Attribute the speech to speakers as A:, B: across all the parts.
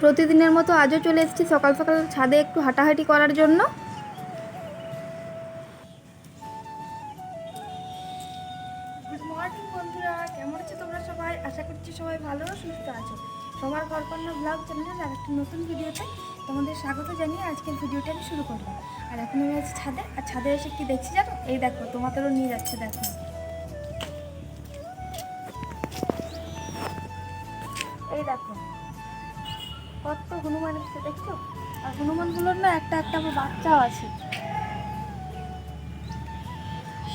A: প্রতিদিনের মতো আজও চলে এসেছি সকাল সকাল ছাদে একটু হাঁটাহাঁটি করার জন্য। গুড মর্নিং বন্ধুরা, কেমন আছো তোমরা সবাই? আশা করছি সবাই ভালো সুস্থ আছো। সবার ঘরকন্যা ব্লগ চ্যানেলের আরেকটি নতুন ভিডিওতে তোমাদের স্বাগত জানিয়ে আজকের ভিডিওটা আমি শুরু করলাম। আর এখন আমি আছি ছাদে, আর ছাদে এসে কি দেখছি জানো? এই দেখো, তোমাদেরও নিয়ে যাচ্ছে, দেখো এই দেখো কত হনুমান এসেছে, দেখছো? আর হনুমানগুলোর না একটা একটা আমার বাচ্চাও আছে।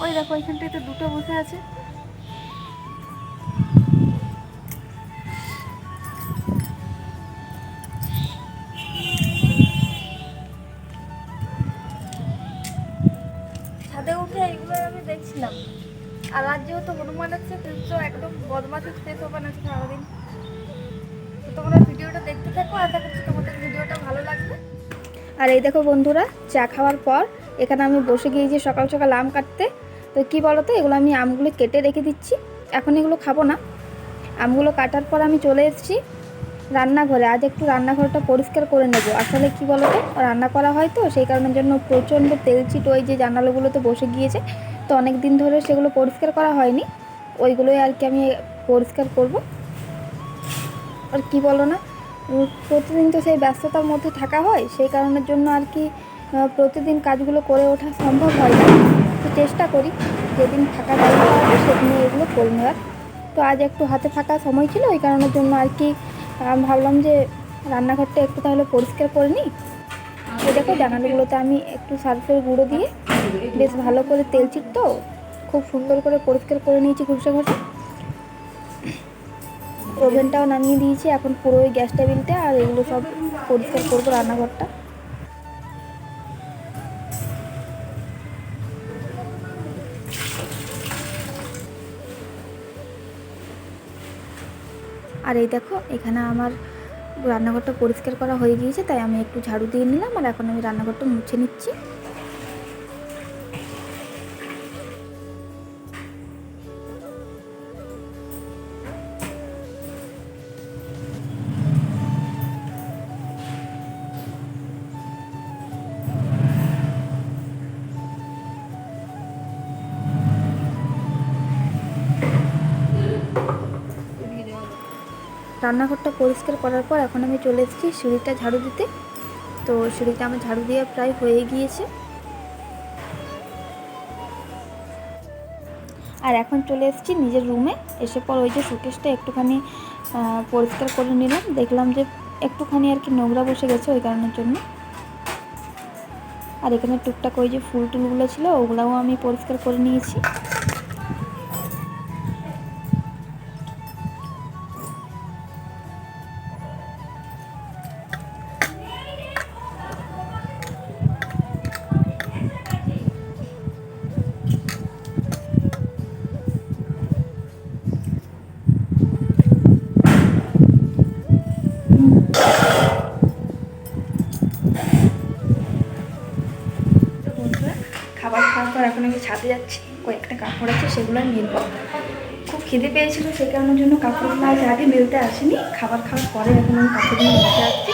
A: ওই দেখো ওইখানটাতে দুটো বসে আছে। ছাদে উঠে এগুলো আমি দেখছিলাম। আর আজ যেহেতু হনুমান আছে তো একদম বদমাশের শেষ হবে না সারাদিন। তো তোমরা ভিডিওটা দেখতে থাকো, আশা করছি তোমাদের ভিডিওটা ভালো লাগবে। আর এই দেখো বন্ধুরা, চা খাওয়ার পর এখানে আমি বসে গিয়েছি সকাল সকাল আম কাটতে। তো কি বলো তো, এগুলো আমি আমগুলো কেটে রেখে দিচ্ছি, এখন এগুলো খাবো না। আমগুলো কাটার পর আমি চলে এসেছি রান্নাঘরে। আজ একটু রান্নাঘরটা পরিষ্কার করে নেব। আসলে কি বলো তো, রান্না করা হয় তো সেই কারণের জন্য প্রচণ্ড তেলচিট ওই যে জানালাগুলোতে বসে গিয়েছে। তো অনেক দিন ধরে সেগুলো পরিষ্কার করা হয়নি, ওইগুলোই আর কি আমি পরিষ্কার করব। আর কি বলো না, প্রতিদিন তো সেই ব্যস্ততার মধ্যে থাকা হয়, সেই কারণের জন্য আর কি প্রতিদিন কাজগুলো করে ওঠা সম্ভব হয় না। তো চেষ্টা করি যেদিন ফাঁকা টাইম পাওয়া যায় সেদিনে এগুলো করে নেওয়ার। তো আজ একটু হাতে ফাঁকা সময় ছিল, ওই কারণের জন্য আর কি ভাবলাম যে রান্নাঘরটা একটু তাহলে পরিষ্কার করে নিই। তো দেখো জানালাগুলোতে আমি একটু সার্ফের গুঁড়ো দিয়ে বেশ ভালো করে তেল চিটতো খুব সুন্দর করে পরিষ্কার করে নিয়েছি ঘষে ঘষে। ওভেনটাও নামিয়ে দিয়েছি, এখন পুরো ওই গ্যাস টেবিলটা আর এগুলো সব পরিষ্কার করবো রান্নাঘরটা। আর এই দেখো এখানে আমার রান্নাঘরটা পরিষ্কার করা হয়ে গিয়েছে, তাই আমি একটু ঝাড়ু দিয়ে নিলাম। আর এখন আমি রান্নাঘরটা মুছে নিচ্ছি। রান্নাঘরটা পরিষ্কার করার পর এখন আমি চলে এসেছি সিঁড়িটা ঝাড়ু দিতে। তো সিঁড়িটা আমার ঝাড়ু দিয়ে প্রায় হয়ে গিয়েছে। আর এখন চলে এসেছি নিজের রুমে। এসে পর ওই যে শোকেসটা একটুখানি পরিষ্কার করে নিলাম, দেখলাম যে একটুখানি আর কি নোংরা বসে গেছে, ওই কারণের জন্য। আর এখানে টুকটাক ওই যে ফুল টুলগুলো ছিল ওগুলোও আমি পরিষ্কার করে নিয়েছি। খাবার খাওয়ার পর এখন আমি ছাদে যাচ্ছি, কয়েকটা কাপড় আছে সেগুলো মেলব। খুব খিদে পেয়েছিল, সেই কারণের জন্য কাপড়গুলো আজ আগে মেলতে আসেনি, খাবার খাওয়ার পরে এখন আমি কাপড়গুলো মেলতে আসছি।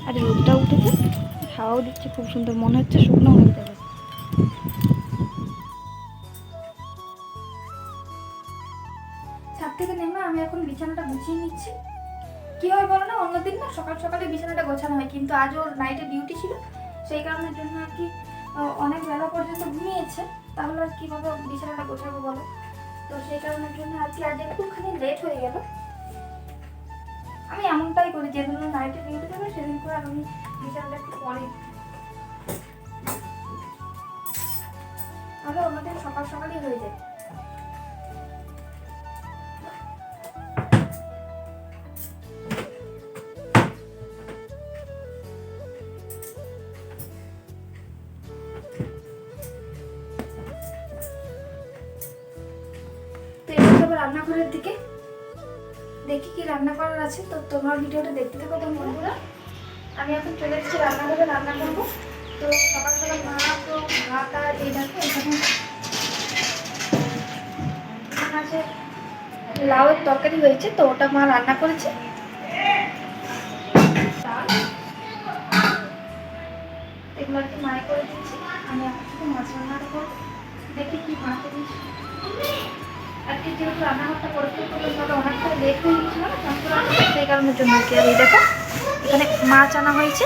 A: আর রোদটা উঠেছে, হাওয়াও দিচ্ছে খুব সুন্দর, মনে হচ্ছে শুকনো হয়ে যাবে। ছাদ থেকে নেমে আমি এখন বিছানাটা গুছিয়ে নিচ্ছি। কি হয় বলো না, অন্যদিন না সকাল সকালে বিছানাটা গোছানো হয়, কিন্তু আজ ওর নাইটে ডিউটি ছিল, সেই কারণের জন্য আর কি অনেক বেলা পর্যন্ত ঘুমিয়েছে। তাহলে আর কীভাবে বিছানাটা গোছাবো বলো? তো সেই কারণের জন্য আর কি আজ একটুখানি লেট হয়ে গেল। আমি এমনটাই করি, যেদিন নাইটে ডিউটি থাকবে সেদিন করে আমি বিছানাটা একটু পরে, তাহলে অন্যদিন সকাল সকালই হয়ে যায়। রান্নাঘরের দিকে দেখি কি রান্না করার আছে, তো তোমার ভিডিওটা দেখতে থাকো বন্ধুরা। আমি এখন চলে এসেছি রান্নাঘরে, রান্না করবো। তো সকাল সকাল ভাত আর এই দেখো এখানে হচ্ছে লাউয়ের তরকারি হয়েছে, তো ওটা মা রান্না করেছে। এগুলো আর কি মায়ে করে দিচ্ছি, আমি এখন শুধু মাছ রান্নাটা করবো। দেখি কি মাছ দিচ্ছি আর কি, যেহেতু রান্নাঘরটা পরিষ্কার করলাম তাহলে অনেকটা লেট হয়ে গেছিলো না, সেই কারণের জন্য আর কি। আর এই দেখো এখানে মাছ আনা হয়েছে,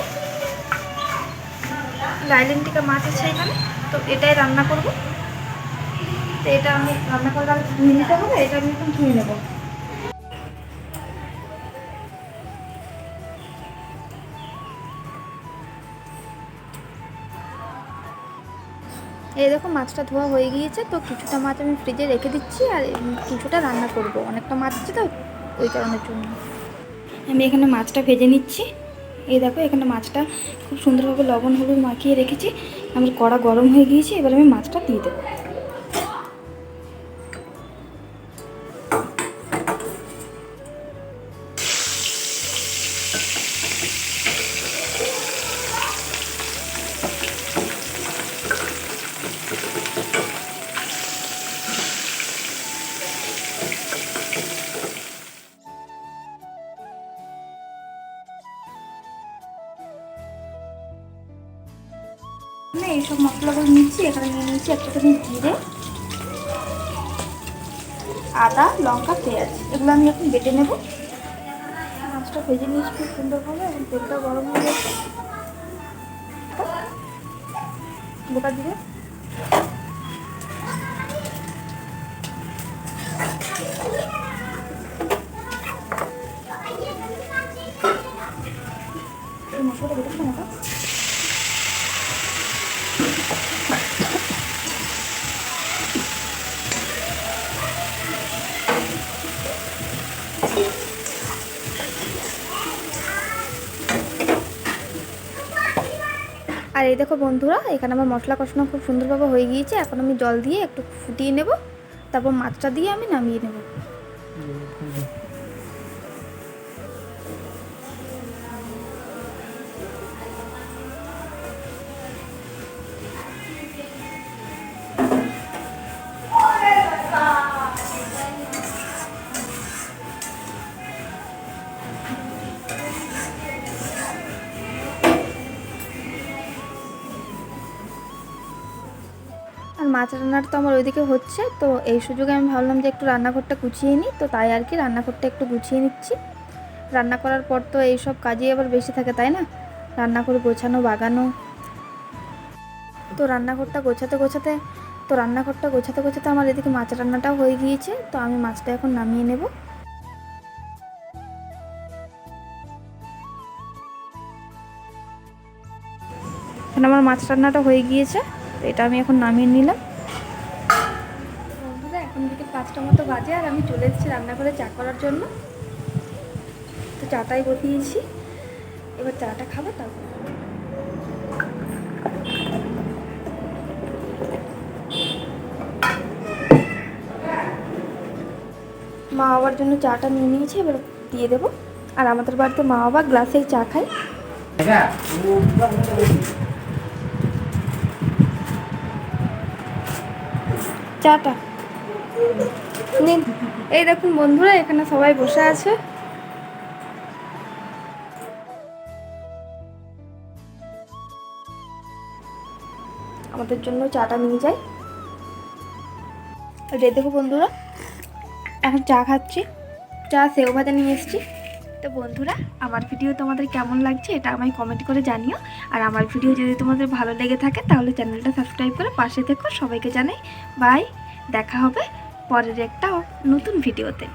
A: লাইলেন্টিকা মাছ আছে এখানে, তো এটাই রান্না করবো। তো এটা আমি রান্না করার আগে ধুয়ে নিতে হবে, এটা আমি এখন ধুয়ে নেবো। এই দেখো মাছটা ধোয়া হয়ে গিয়েছে, তো কিছুটা মাছ আমি ফ্রিজে রেখে দিচ্ছি আর কিছুটা রান্না করব। অনেকটা মাছ আছে তো ওই কারণের জন্য আমি এখানে মাছটা ভেজে নিচ্ছি। এই দেখো এখানে মাছটা খুব সুন্দরভাবে লবণ হলুদ মাখিয়ে রেখেছি। আমার কড়া গরম হয়ে গিয়েছে, এবার আমি মাছটা দিয়ে দেবো। এইসব মশলাগুলো নিচ্ছি, এখানে নিয়ে নিচ্ছি একটুখানি জিরে, আদা, লঙ্কা, পেঁয়াজ, এগুলো আমি এখন বেটে নেব। মাছটা ভেজে নিয়েছি খুব সুন্দরভাবে, এখন তেলটা গরম হয়ে গেছে। গোটা জিরে, মশলাটা বেটে দেবো। আর এই দেখো বন্ধুরা, এখানে আমার মশলা কষানো খুব সুন্দরভাবে হয়ে গিয়েছে। এখন আমি জল দিয়ে একটু ফুটিয়ে নেব, তারপর মাছটা দিয়ে আমি নামিয়ে নেব। আর মাছ রান্নাটা তো আমার ওইদিকে হচ্ছে, তো এই সুযোগে আমি ভাবলাম যে একটু রান্নাঘরটা গুছিয়ে নিই, তো তাই আর কি রান্নাঘরটা একটু গুছিয়ে নিচ্ছি। রান্না করার পর তো এইসব কাজই আবার বেশি থাকে, তাই না? রান্না করে গোছানো বাগানো, তো রান্নাঘরটা গোছাতে গোছাতে আমার এদিকে মাছ রান্নাটাও হয়ে গিয়েছে, তো আমি মাছটা এখন নামিয়ে নেব। এখন আমার মাছ রান্নাটা হয়ে গিয়েছে, তো এটা আমি এখন নামিয়ে নিলাম। বন্ধুরা এখন দিকে 5টা মতো বাজে, আর আমি চলে এসেছি রান্নাঘরে চা করার জন্য। তো চাটাই বসিয়েছি, এবার চাটা খাবো। তারপর মা বাবার জন্য চাটা নিয়ে নিয়েছি, এবার দিয়ে দেবো। আর আমাদের বাড়িতে মা বাবা গ্লাসেই চা খায়। চাটা নিন। এই দেখুন বন্ধুরা, এখানে সবাই বসে আছে। আমাদের জন্য চাটা নিয়ে যাই। আর এই দেখো বন্ধুরা, এখন চা খাচ্ছি, চা সেও ভাজা নিয়ে এসেছি। তো বন্ধুরা, আমার ভিডিও তোমাদের কেমন লাগছে এটা আমায় কমেন্ট করে জানিও। আর আমার ভিডিও যদি তোমাদের ভালো লেগে থাকে তাহলে চ্যানেলটা সাবস্ক্রাইব করে পাশে থেকো। সবাইকে জানাই বাই, দেখা হবে পরের একটা নতুন ভিডিওতে।